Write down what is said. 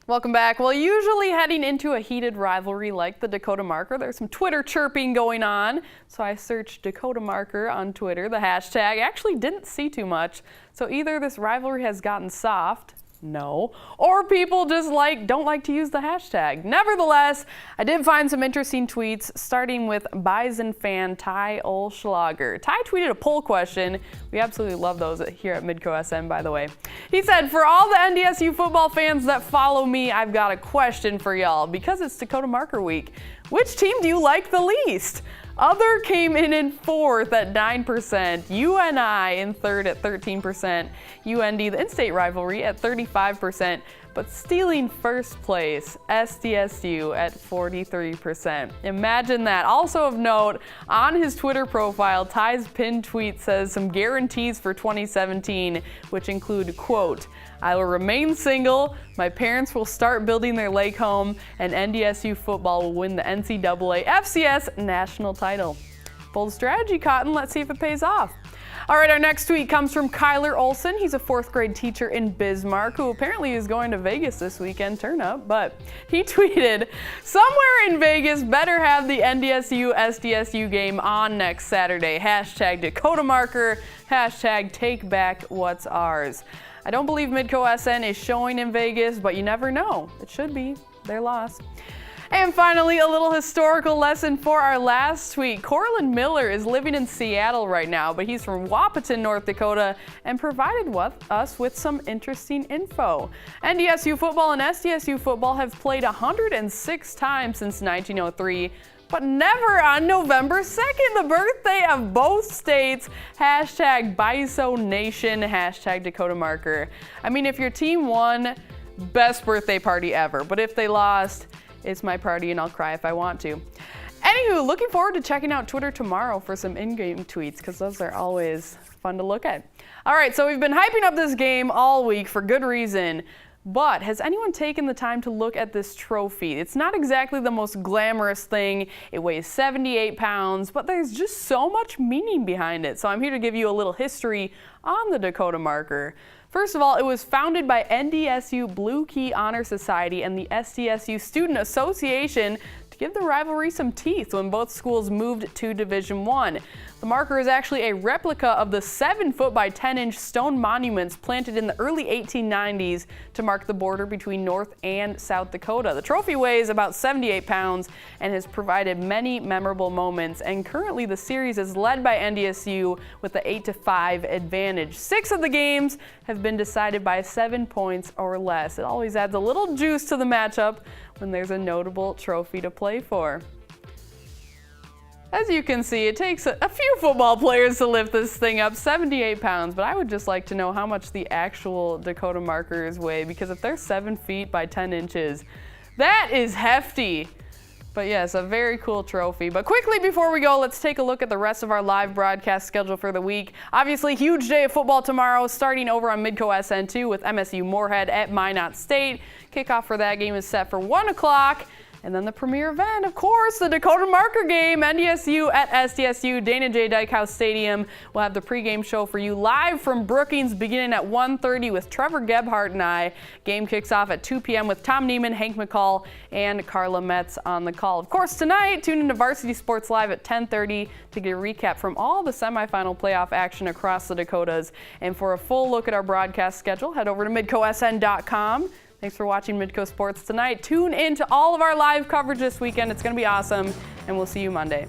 Welcome back. Well, usually heading into a heated rivalry like the Dakota Marker, there's some Twitter chirping going on. So I searched Dakota Marker on Twitter, the hashtag. Actually didn't see too much. So either this rivalry has gotten soft, no, or people just don't like to use the hashtag. Nevertheless, I did find some interesting tweets, starting with Bison fan Ty Olschlager. Ty tweeted a poll question. We absolutely love those here at Midco SM, by the way. He said, for all the NDSU football fans that follow me, I've got a question for y'all. Because it's Dakota Marker Week, which team do you like the least? Other came in fourth at 9%, UNI in third at 13%, UND, the in-state rivalry, at 35%, but stealing first place, SDSU at 43%. Imagine that. Also of note, on his Twitter profile, Ty's pinned tweet says some guarantees for 2017, which include, quote, I will remain single, my parents will start building their lake home, and NDSU football will win the NCAA FCS national title. Bold strategy, Cotton. Let's see if it pays off. All right, our next tweet comes from Kyler Olson. He's a fourth grade teacher in Bismarck who apparently is going to Vegas this weekend. Turn up. But he tweeted, somewhere in Vegas better have the NDSU SDSU game on next Saturday. Hashtag Dakota Marker. Hashtag take back what's ours. I don't believe Midco SN is showing in Vegas, but you never know. It should be. Their loss. And finally, a little historical lesson for our last tweet. Corlin Miller is living in Seattle right now, but he's from Wahpeton, North Dakota, and provided us with some interesting info. NDSU football and SDSU football have played 106 times since 1903. But never on November 2nd, the birthday of both states. Hashtag Biso Nation, hashtag Dakota Marker. I mean, if your team won, best birthday party ever. But if they lost, it's my party and I'll cry if I want to. Anywho, looking forward to checking out Twitter tomorrow for some in-game tweets, because those are always fun to look at. All right, so we've been hyping up this game all week for good reason. But has anyone taken the time to look at this trophy? It's not exactly the most glamorous thing. It weighs 78 pounds, but there's just so much meaning behind it. So I'm here to give you a little history on the Dakota Marker. First of all, it was founded by NDSU Blue Key Honor Society and the SDSU Student Association to give the rivalry some teeth when both schools moved to Division I. The marker is actually a replica of the 7-foot by 10-inch stone monuments planted in the early 1890s to mark the border between North and South Dakota. The trophy weighs about 78 pounds and has provided many memorable moments, and currently the series is led by NDSU with the 8-5 advantage. 6 of the games have been decided by 7 points or less. It always adds a little juice to the matchup when there's a notable trophy to play for. As you can see, it takes a few football players to lift this thing up, 78 pounds, but I would just like to know how much the actual Dakota Markers weigh, because if they're 7 feet by 10 inches, that is hefty. But yes, a very cool trophy. But quickly before we go, let's take a look at the rest of our live broadcast schedule for the week. Obviously, huge day of football tomorrow, starting over on Midco SN2 with MSU Moorhead at Minot State. Kickoff for that game is set for 1 o'clock. And then the premier event, of course, the Dakota Marker game, NDSU at SDSU, Dana J. Dykehouse Stadium. We'll have the pregame show for you live from Brookings beginning at 1:30 with Trevor Gebhardt and I. Game kicks off at 2 p.m. with Tom Neiman, Hank McCall, and Carla Metz on the call. Of course, tonight, tune into Varsity Sports Live at 10:30 to get a recap from all the semifinal playoff action across the Dakotas. And for a full look at our broadcast schedule, head over to midcosn.com. Thanks for watching Midco Sports tonight. Tune in to all of our live coverage this weekend. It's going to be awesome, and we'll see you Monday.